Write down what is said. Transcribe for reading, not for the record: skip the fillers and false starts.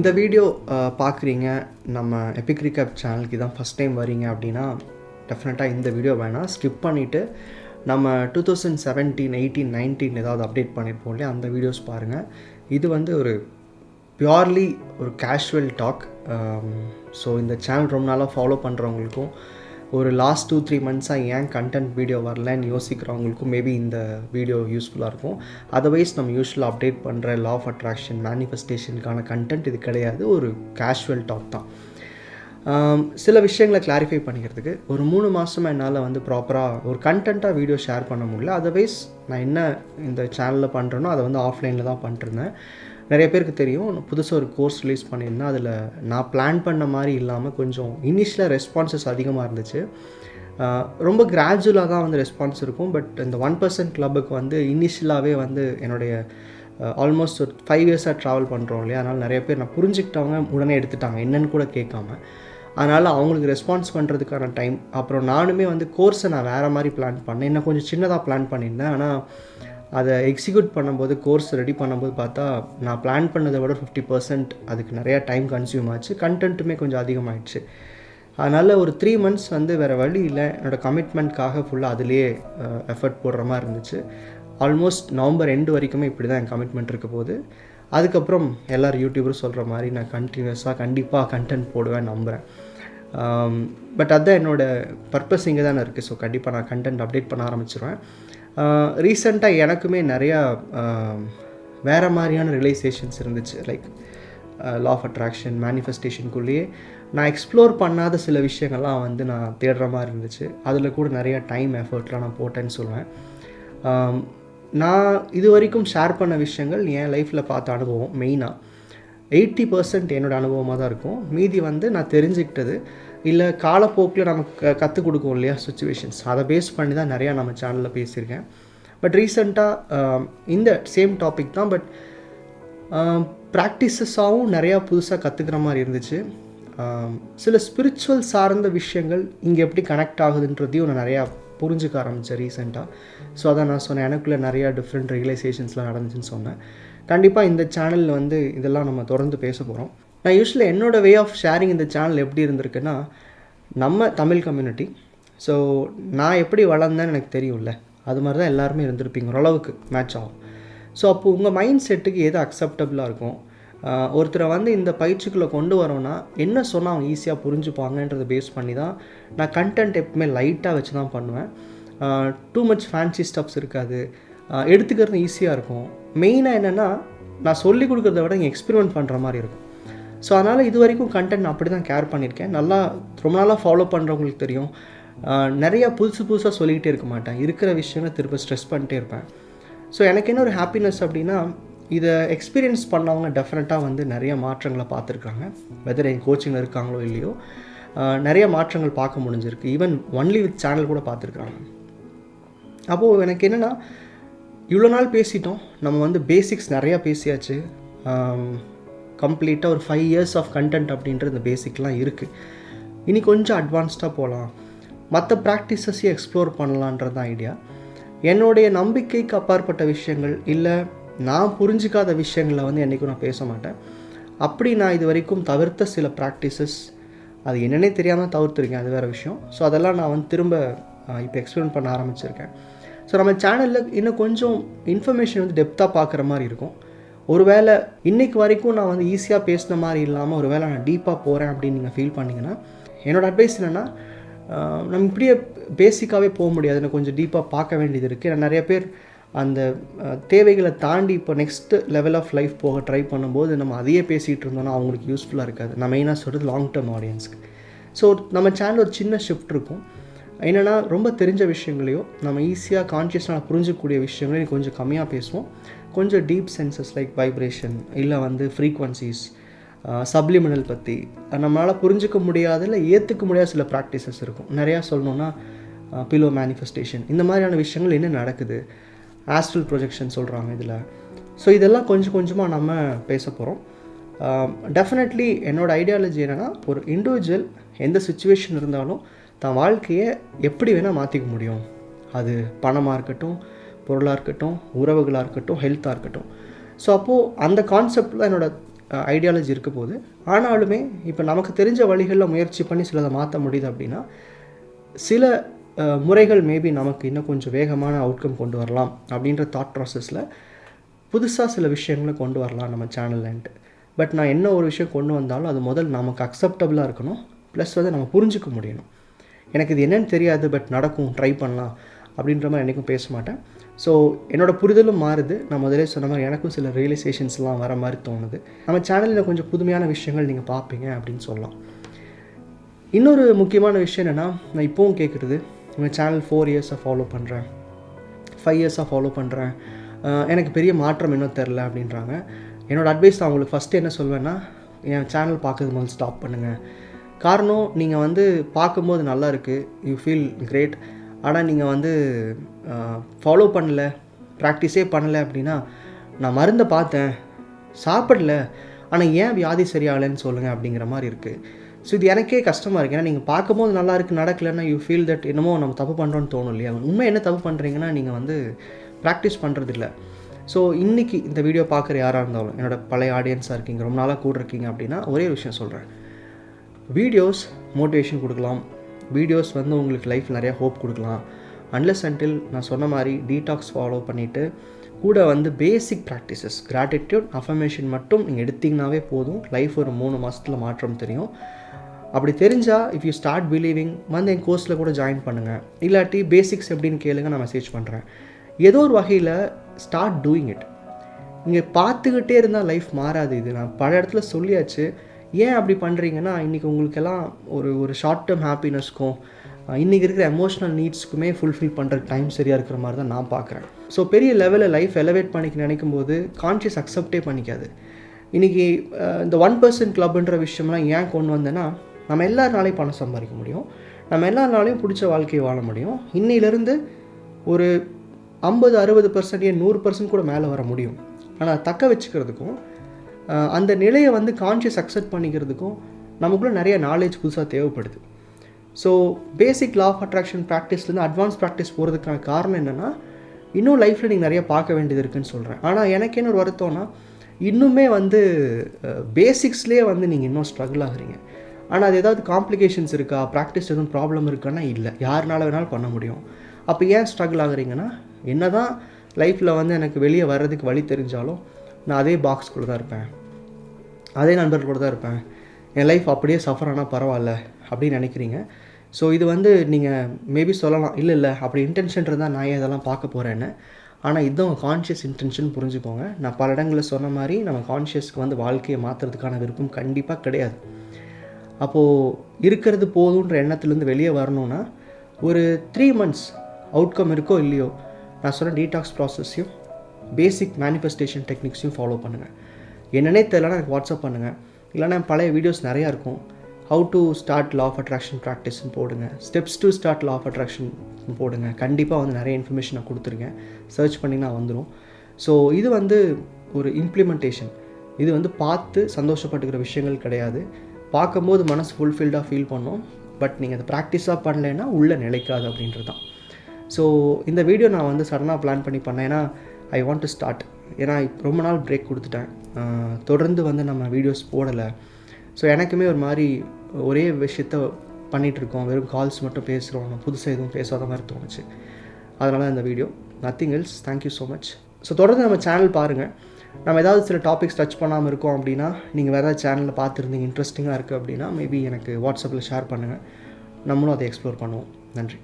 இந்த வீடியோ பார்க்குறீங்க, நம்ம Epicrecap சேனலுக்கு தான் ஃபஸ்ட் டைம் வரீங்க அப்படின்னா டெஃபினட்டாக இந்த வீடியோ வேணாம் ஸ்கிப் பண்ணிவிட்டு நம்ம 2017, 18, 19 ஏதாவது அப்டேட் பண்ணியிருப்போம் இல்லையா, அந்த வீடியோஸ் பாருங்கள். இது வந்து ஒரு பியூர்லி ஒரு கேஷுவல் டாக். ஸோ இந்த சேனல் ரொம்ப நாளாக ஃபாலோ பண்ணுறவங்களுக்கும் ஒரு லாஸ்ட் 2-3 மந்த்ஸாக ஏன் கண்டென்ட் வீடியோ வரலன்னு யோசிக்கிறவங்களுக்கும் மேபி இந்த வீடியோ யூஸ்ஃபுல்லாக இருக்கும். அதர்வைஸ் நம்ம யூஸ்வலாக அப்டேட் பண்ணுற லா ஆஃப் அட்ராக்ஷன், மேனிஃபெஸ்டேஷனுக்கான கண்டென்ட் இது கிடையாது, ஒரு கேஷுவல் டாக் தான். சில விஷயங்களை கிளாரிஃபை பண்ணிக்கிறதுக்கு ஒரு 3 மாதமாக என்னால் வந்து ப்ராப்பராக ஒரு கண்டென்ட்டாக வீடியோ ஷேர் பண்ண முடியல. அதர்வைஸ் நான் என்ன இந்த சேனலில் பண்ணுறேனோ அதை வந்து ஆஃப்லைனில் தான் பண்ணிருந்தேன். நிறைய பேருக்கு தெரியும், புதுசாக ஒரு கோர்ஸ் ரிலீஸ் பண்ணியிருந்தேன். அதில் நான் பிளான் பண்ண மாதிரி இல்லாமல் கொஞ்சம் இனிஷியலாக ரெஸ்பான்சஸ் அதிகமாக இருந்துச்சு. ரொம்ப கிராஜுவலாக தான் வந்து ரெஸ்பான்ஸ் இருக்கும். பட் இந்த 1% கிளப்புக்கு வந்து இனிஷியலாகவே வந்து என்னுடைய ஆல்மோஸ்ட் ஒரு 5 இயர்ஸாக ட்ராவல் பண்ணுறோம் இல்லையா, அதனால் நிறைய பேர் நான் புரிஞ்சுக்கிட்டவங்க உடனே எடுத்துட்டாங்க, என்னென்னு கூட கேட்காம. அதனால் அவங்களுக்கு ரெஸ்பான்ஸ் பண்ணுறதுக்கான டைம். அப்புறம் நானுமே வந்து கோர்ஸை நான் வேறு மாதிரி பிளான் பண்ணேன். இன்னும் கொஞ்சம் சின்னதாக பிளான் பண்ணியிருந்தேன். ஆனால் அதை எக்ஸிக்யூட் பண்ணும்போது, கோர்ஸ் ரெடி பண்ணும்போது பார்த்தா நான் பிளான் பண்ணதை விட 50% அதுக்கு நிறையா டைம் கன்சியூம் ஆச்சு. கண்டென்ட்டுமே கொஞ்சம் அதிகமாகிடுச்சு. அதனால் ஒரு 3 மந்த்ஸ் வந்து வேறு வழி இல்லை, என்னோடய கமிட்மெண்ட்காக ஃபுல்லாக அதிலேயே எஃபர்ட் போடுற மாதிரி இருந்துச்சு. ஆல்மோஸ்ட் நவம்பர் எண்டு வரைக்குமே இப்படி தான் என் கமிட்மெண்ட் இருக்க போகுது. அதுக்கப்புறம் எல்லோரும் யூடியூபரும் சொல்கிற மாதிரி நான் கண்டினியூஸாக கண்டிப்பாக கண்டென்ட் போடுவேன் நம்புகிறேன். பட் அதுதான் என்னோடய பர்பஸ் இங்கே தானே இருக்குது. ஸோ கண்டிப்பாக நான் கண்டென்ட் அப்டேட் பண்ண ஆரம்பிச்சிருவேன். ரீசெண்டாக எனக்குமே நிறையா வேறு மாதிரியான ரியலைசேஷன்ஸ் இருந்துச்சு. லைக் லா ஆஃப் அட்ராக்ஷன், மேனிஃபெஸ்டேஷனுக்குள்ளேயே நான் எக்ஸ்ப்ளோர் பண்ணாத சில விஷயங்கள்லாம் வந்து நான் தேடுற மாதிரி இருந்துச்சு. அதில் கூட நிறையா டைம் எஃபர்ட்லாம் நான் போட்டேன்னு சொல்லுவேன். நான் இது வரைக்கும் ஷேர் பண்ண விஷயங்கள் என் லைஃப்பில் பார்த்த அனுபவம் மெயினாக 80% என்னோடய அனுபவமாக தான் இருக்கும். மீதி வந்து நான் தெரிஞ்சுக்கிட்டது, இல்லை காலப்போக்கில் நமக்கு கற்றுக் கொடுக்கும் இல்லையா சுச்சுவேஷன்ஸ், அதை பேஸ் பண்ணி தான் நிறையா நம்ம சேனலில் பேசியிருக்கேன். பட் ரீசெண்டாக இந்த சேம் டாபிக் தான், பட் ப்ராக்டிஸஸாகவும் நிறையா புதுசாக கற்றுக்கிற மாதிரி இருந்துச்சு. சில ஸ்பிரிச்சுவல் சார்ந்த விஷயங்கள் இங்கே எப்படி கனெக்ட் ஆகுதுன்றதையும் நான் நிறையா புரிஞ்சுக்க ஆரம்பித்தேன் ரீசெண்டாக. ஸோ அதான் நான் சொன்னேன், எனக்குள்ளே நிறையா டிஃப்ரெண்ட் ரியலைசேஷன்ஸ்லாம் நடந்துச்சுன்னு சொன்னேன். கண்டிப்பாக இந்த சேனலில் வந்து இதெல்லாம் நம்ம தொடர்ந்து பேச போகிறோம். நான் யூஸ்வலாக என்னோடய வே ஆஃப் ஷேரிங் இந்த சேனல் எப்படி இருந்திருக்குன்னா, நம்ம தமிழ் கம்யூனிட்டி, ஸோ நான் எப்படி வளர்ந்தேன்னு எனக்கு தெரியும்ல, அது மாதிரி தான் எல்லாருமே இருந்திருப்பீங்க, ஓரளவுக்கு மேட்ச் ஆகும். ஸோ அப்போது உங்கள் மைண்ட் செட்டுக்கு எது அக்செப்டபுளாக இருக்கும், ஒருத்தரை வந்து இந்த பயிற்சிக்குள்ளே கொண்டு வரோன்னா என்ன சொன்னால் அவங்க ஈஸியாக புரிஞ்சுப்பாங்கன்றதை பேஸ் பண்ணி தான் நான் கண்டென்ட் எப்பவுமே லைட்டாக வச்சு தான் பண்ணுவேன். டூ மச் ஃபேன்சி ஸ்டப்ஸ் இருக்காது, எடுத்துக்கிறது ஈஸியாக இருக்கும். மெயினாக என்னென்னா, நான் சொல்லிக் கொடுக்குறத விட இங்கே எக்ஸ்பெரிமெண்ட் பண்ணுற மாதிரி இருக்கும். ஸோ அதனால் இது வரைக்கும் கண்டென்ட் அப்படி தான் கேர் பண்ணியிருக்கேன். ரொம்ப நாளாக ஃபாலோ பண்ணுறவங்களுக்கு தெரியும், நிறையா புதுசாக சொல்லிக்கிட்டே இருக்க மாட்டேன், இருக்கிற விஷயங்களை திரும்ப ஸ்ட்ரெஸ் பண்ணிட்டே இருப்பேன். ஸோ எனக்கு என்ன ஒரு ஹாப்பினஸ் அப்படின்னா, இதை எக்ஸ்பீரியன்ஸ் பண்ணவங்க டெஃபினட்டாக வந்து நிறைய மாற்றங்களை பார்த்துருக்காங்க. வெதர் என் கோச்சிங்கில் இருக்காங்களோ இல்லையோ, நிறைய மாற்றங்கள் பார்க்க முடிஞ்சிருக்கு. ஈவன் ஒன்லி வித் சேனல் கூட பார்த்துருக்குறாங்க. அப்போது எனக்கு என்னென்னா, இவ்வளோ நாள் பேசிட்டோம், நம்ம வந்து பேசிக்ஸ் நிறையா பேசியாச்சு. கம்ப்ளீட்டாக ஒரு 5 இயர்ஸ் ஆஃப் கண்டென்ட் அப்படின்ற இந்த பேசிக்லாம் இருக்குது. இனி கொஞ்சம் அட்வான்ஸ்டாக போகலாம், மற்ற ப்ராக்டிசஸையும் எக்ஸ்ப்ளோர் பண்ணலான்றது தான் ஐடியா. என்னுடைய நம்பிக்கைக்கு அப்பாற்பட்ட விஷயங்கள், இல்லை நான் புரிஞ்சிக்காத விஷயங்களை வந்து என்றைக்கும் நான் பேச மாட்டேன். அப்படி நான் இது வரைக்கும் தவிர்த்த சில ப்ராக்டிசஸ், அது என்னென்னே தெரியாமல் தவிர்த்துருக்கேன், அது வேறு விஷயம். ஸோ அதெல்லாம் நான் வந்து திரும்ப இப்போ எக்ஸ்பிளைன் பண்ண ஆரம்பிச்சிருக்கேன். ஸோ நம்ம சேனலில் இன்னும் கொஞ்சம் இன்ஃபர்மேஷன் வந்து டெப்த்தாக பார்க்குற மாதிரி இருக்கும். ஒருவேளை இன்றைக்கு வரைக்கும் நான் வந்து ஈஸியாக பேசின மாதிரி இல்லாமல் ஒருவேளை நான் டீப்பாக போகிறேன் அப்படின்னு நீங்கள் ஃபீல் பண்ணிங்கன்னா, என்னோடய அட்வைஸ் என்னென்னா, நம்ம இப்படியே பேசிக்காகவே போக முடியாது, எனக்கு கொஞ்சம் டீப்பாக பார்க்க வேண்டியது இருக்குது. நான் நிறைய பேர் அந்த தேவைகளை தாண்டி இப்போ நெக்ஸ்ட் லெவல் ஆஃப் லைஃப் போக ட்ரை பண்ணும்போது நம்ம அதையே பேசிகிட்டு இருந்தோன்னா அவங்களுக்கு யூஸ்ஃபுல்லாக இருக்காது. நான் மெயினாக சொல்கிறது லாங் டேர்ம் ஆடியன்ஸ்க்கு. ஸோ நம்ம சேனல் ஒரு சின்ன ஷிஃப்ட் இருக்கும். என்னென்னா, ரொம்ப தெரிஞ்ச விஷயங்களையோ நம்ம ஈஸியாக கான்ஷியஸ்னால் புரிஞ்சக்கூடிய விஷயங்களையும் கொஞ்சம் கம்மியாக பேசுவோம். கொஞ்சம் டீப் சென்சஸ் லைக் வைப்ரேஷன், இல்லை வந்து ஃப்ரீக்வன்சிஸ், சப்ளிமினல் பற்றி நம்மளால் புரிஞ்சிக்க முடியாத, இல்லை ஏற்றுக்க முடியாத சில ப்ராக்டிசஸ் இருக்கும். நிறையா சொல்லணுன்னா பிலோ மேனிஃபெஸ்டேஷன், இந்த மாதிரியான விஷயங்கள் என்ன நடக்குது, ஆஸ்ட்ரல் ப்ரொஜெக்ஷன் சொல்கிறாங்க இதில். ஸோ இதெல்லாம் கொஞ்சம் கொஞ்சமாக நம்ம பேச போகிறோம். டெஃபினெட்லி என்னோடய ஐடியாலஜி என்னென்னா, ஒரு இண்டிவிஜுவல் எந்த சுச்சுவேஷன் இருந்தாலும் தான் வாழ்க்கையை எப்படி வேணால் மாற்றிக்க முடியும். அது பணமாக இருக்கட்டும், பொருளாக இருக்கட்டும், உறவுகளாக இருக்கட்டும், ஹெல்த்தாக இருக்கட்டும். ஸோ அப்போது அந்த கான்செப்ட் தான் என்னோடய ஐடியாலஜி இருக்க போது. ஆனாலுமே இப்போ நமக்கு தெரிஞ்ச வழிகளில் முயற்சி பண்ணி சிலதை மாற்ற முடியுது அப்படின்னா, சில முறைகள் மேபி நமக்கு இன்னும் கொஞ்சம் வேகமான அவுட்கம் கொண்டு வரலாம் அப்படின்ற தாட் ப்ராசஸில் புதுசாக சில விஷயங்களை கொண்டு வரலாம் நம்ம சேனல்லன்ட்டு. பட் நான் என்ன ஒரு விஷயம் கொண்டு வந்தாலும் அது முதல் நமக்கு அக்செப்டபுளாக இருக்கணும். ப்ளஸ் வந்து நம்ம புரிஞ்சிக்க முடியணும். எனக்கு இது என்னென்னு தெரியாது, பட் நடக்கும், ட்ரை பண்ணலாம் அப்படின்ற மாதிரி என்றைக்கும் பேச மாட்டேன். ஸோ என்னோடய புரிதலும் மாறுது. நான் முதலே சொன்ன மாதிரி எனக்கும் சில ரியலைசேஷன்ஸ்லாம் வர மாதிரி தோணுது. நம்ம சேனலில் கொஞ்சம் புதுமையான விஷயங்கள் நீங்கள் பார்ப்பீங்க அப்படின்னு சொல்லலாம். இன்னொரு முக்கியமான விஷயம் என்னென்னா, நான் இப்போவும் கேட்குறது, உங்கள் சேனல் 4 இயர்ஸாக ஃபாலோ பண்ணுறேன், 5 இயர்ஸாக ஃபாலோ பண்ணுறேன், எனக்கு பெரிய மாற்றம் இன்னும் தெரில அப்படின்றாங்க. என்னோடய அட்வைஸ் நான் உங்களுக்கு ஃபஸ்ட்டு என்ன சொல்வேன்னா, என் சேனல் பார்க்குறது முதல்ல ஸ்டாப் பண்ணுங்கள். காரணம், நீங்கள் வந்து பார்க்கும்போது நல்லா இருக்குது, யூ ஃபீல் கிரேட். ஆனால் நீங்கள் வந்து ஃபாலோ பண்ணல, ப்ராக்டிஸே பண்ணலை அப்படின்னா, நான் மருந்தை பார்த்தேன், சாப்பிடல, ஆனால் ஏன் வியாதி சரியாகலைன்னு சொல்லுங்கள் அப்படிங்கிற மாதிரி இருக்குது. ஸோ இது எனக்கே கஷ்டமாக இருக்குது. ஏன்னா நீங்கள் பார்க்கும்போது நல்லா இருக்குது, நடக்கலைன்னா யூ ஃபீல் தட் என்னமோ நம்ம தப்பு பண்ணுறோன்னு தோணும் இல்லையா? உண்மை என்ன தப்பு பண்ணுறீங்கன்னா, நீங்கள் வந்து ப்ராக்டிஸ் பண்ணுறதில்ல. ஸோ இன்றைக்கி இந்த வீடியோ பார்க்குற யாராக இருந்தாலும், என்னோடய பழைய ஆடியன்ஸாக இருக்கீங்க, ரொம்ப நாளாக கூட இருக்கீங்க அப்படின்னா, ஒரே விஷயம் சொல்கிறேன். வீடியோஸ் மோட்டிவேஷன் கொடுக்கலாம், வீடியோஸ் வந்து உங்களுக்கு லைஃப்பில் நிறையா ஹோப் கொடுக்கலாம். அன்லெஸ் அன்டில் நான் சொன்ன மாதிரி டீடாக்ஸ் ஃபாலோ பண்ணிவிட்டு கூட வந்து பேசிக் ப்ராக்டிசஸ், கிராட்டிடியூட், அஃபர்மேஷன் மட்டும் நீங்கள் எடுத்திங்கனாவே போதும். லைஃப் ஒரு 3 மாதத்தில் மாற்றம் தெரியும். அப்படி தெரிஞ்சால் இஃப் யூ ஸ்டார்ட் பிலீவிங் வந்து என் கோர்ஸில் கூட ஜாயின் பண்ணுங்கள். இல்லாட்டி பேசிக்ஸ் எப்படின்னு கேளுங்க, நான் மெசேஜ் பண்ணுறேன். ஏதோ ஒரு வகையில் ஸ்டார்ட் டூயிங் இட். நீங்கள் பார்த்துக்கிட்டே இருந்தால் லைஃப் மாறாது. இது நான் பல இடத்துல சொல்லியாச்சு. ஏன் அப்படி பண்ணுறீங்கன்னா, இன்றைக்கி உங்களுக்கெல்லாம் ஒரு ஷார்ட் டேர்ம் ஹாப்பினஸ்க்கும் இன்றைக்கி இருக்கிற எமோஷ்னல் நீட்ஸ்க்குமே ஃபுல்ஃபில் பண்ணுற டைம் சரியாக இருக்கிற மாதிரி தான் நான் பார்க்குறேன். ஸோ பெரிய லெவலில் லைஃப் எலவேட் பண்ணிக்க நினைக்கும் போது கான்ஷியஸ் அக்செப்டே பண்ணிக்காது. இன்றைக்கி இந்த 1% கிளப்ன்ற விஷயம்லாம் ஏன் கொண்டு வந்தேன்னா, நம்ம எல்லாருனாலையும் பணம் சம்பாதிக்க முடியும், நம்ம எல்லாருனாலையும் பிடிச்ச வாழ்க்கையை வாழ முடியும். இன்னிலேருந்து ஒரு 50-60% 100% கூட மேலே வர முடியும். ஆனால் தக்க வச்சுக்கிறதுக்கும் அந்த நிலையை வந்து கான்ஷியஸ் அக்செப்ட் பண்ணிக்கிறதுக்கும் நமக்குள்ளே நிறைய நாலேஜ் புதுசாக தேவைப்படுது. So basic law of attraction ப்ராக்டிஸ்லேருந்து அட்வான்ஸ் ப்ராக்டிஸ் போகிறதுக்கான காரணம் என்னென்னா, இன்னும் லைஃப்பில் நீங்கள் நிறைய பார்க்க வேண்டியது இருக்குதுன்னு சொல்கிறேன். ஆனால் எனக்கு என்ன ஒரு வருத்தம்னா, இன்னுமே வந்து பேசிக்ஸ்லேயே வந்து நீங்கள் இன்னும் ஸ்ட்ரகிள் ஆகுறீங்க. ஆனால் அது ஏதாவது காம்ப்ளிகேஷன்ஸ் இருக்கா, ப்ராக்டிஸ் எதுவும் ப்ராப்ளம் இருக்கான்னா இல்லை, யாருனால வேணாலும் பண்ண முடியும். அப்போ ஏன் ஸ்ட்ரகிள் ஆகுறீங்கன்னா, என்ன தான் லைஃப்பில் வந்து எனக்கு வெளியே வர்றதுக்கு வழி தெரிஞ்சாலும் நான் அதே பாக்ஸ்குள்ளே தான் இருப்பேன், அதே நண்பர்களோடு தான் இருப்பேன், என் லைஃப் அப்படியே சஃபர் ஆனால் பரவாயில்ல அப்படின்னு நினைக்கிறீங்க. ஸோ இது வந்து நீங்கள் மேபி சொல்லலாம், இல்லை அப்படி இன்டென்ஷன் இருந்தால் நான் ஏன் இதெல்லாம் பார்க்க போகிறேன்னு. ஆனால் இதுதான் உங்கள் கான்ஷியஸ் இன்டென்ஷன் புரிஞ்சுக்கோங்க. நான் பல இடங்களில் சொன்ன மாதிரி நம்ம கான்ஷியஸ்க்கு வந்து வாழ்க்கையை மாற்றுறதுக்கான விருப்பம் கண்டிப்பாக கிடையாது. அப்போது இருக்கிறது போதுன்ற எண்ணத்துலேருந்து வெளியே வரணுன்னா ஒரு 3 months அவுட்கம் இருக்கோ இல்லையோ, நான் சொன்ன டீடாக்ஸ் ப்ராசஸையும் பேசிக் மேனிஃபெஸ்டேஷன் டெக்னிக்ஸையும் ஃபாலோ பண்ணுங்கள். என்னன்னே தெரியலனா எனக்கு வாட்ஸ்அப் பண்ணுங்கள். இல்லைனா பழைய வீடியோஸ் நிறையா இருக்கும். How to start law of attraction ப்ராக்டிஸ்ன்னு போடுங்க, steps to start law of attraction போடுங்க. கண்டிப்பாக வந்து நிறைய இன்ஃபர்மேஷன் நான் கொடுத்துருக்கேன், சர்ச் பண்ணிங்கன்னா வந்துடும். ஸோ இது வந்து ஒரு இம்ப்ளிமெண்டேஷன். இது வந்து பார்த்து சந்தோஷப்பட்டுக்கிற விஷயங்கள் கிடையாது. பார்க்கும்போது மனசு ஃபுல்ஃபில்டாக ஃபீல் பண்ணோம். பட் நீங்கள் அதை ப்ராக்டிஸாக பண்ணலைன்னா உள்ளே நிலைக்காது அப்படின்றது தான். ஸோ இந்த வீடியோ நான் வந்து சடனாக பிளான் பண்ணி பண்ணேன். ஏன்னா ஐ வாண்ட் டு ஸ்டார்ட். ஏன்னா ரொம்ப நாள் பிரேக் கொடுத்துட்டேன், தொடர்ந்து வந்து நம்ம வீடியோஸ் போடலை. ஸோ எனக்குமே ஒரு மாதிரி ஒரே விஷயத்த பண்ணிகிட்ருக்கோம், வெறும் கால்ஸ் மட்டும் பேசுகிறோம், புதுசாக எதுவும் பேசாத மாதிரி தோணுச்சு. அதனால இந்த video, nothing else. Thank you so much. So தொடர்ந்து நம்ம சேனல் பாருங்கள். நம்ம ஏதாவது சில டாபிக்ஸ் டச் பண்ணாமல் இருக்கோம் அப்படின்னா, நீங்கள் வேறு ஏதாவது சேனலில் பார்த்துருந்தீங்க இன்ட்ரெஸ்டிங்காக இருக்குது அப்படின்னா மேபி எனக்கு வாட்ஸ்அப்பில் ஷேர் பண்ணுங்கள், நம்மளும் அதை எக்ஸ்ப்ளோர் பண்ணுவோம். நன்றி.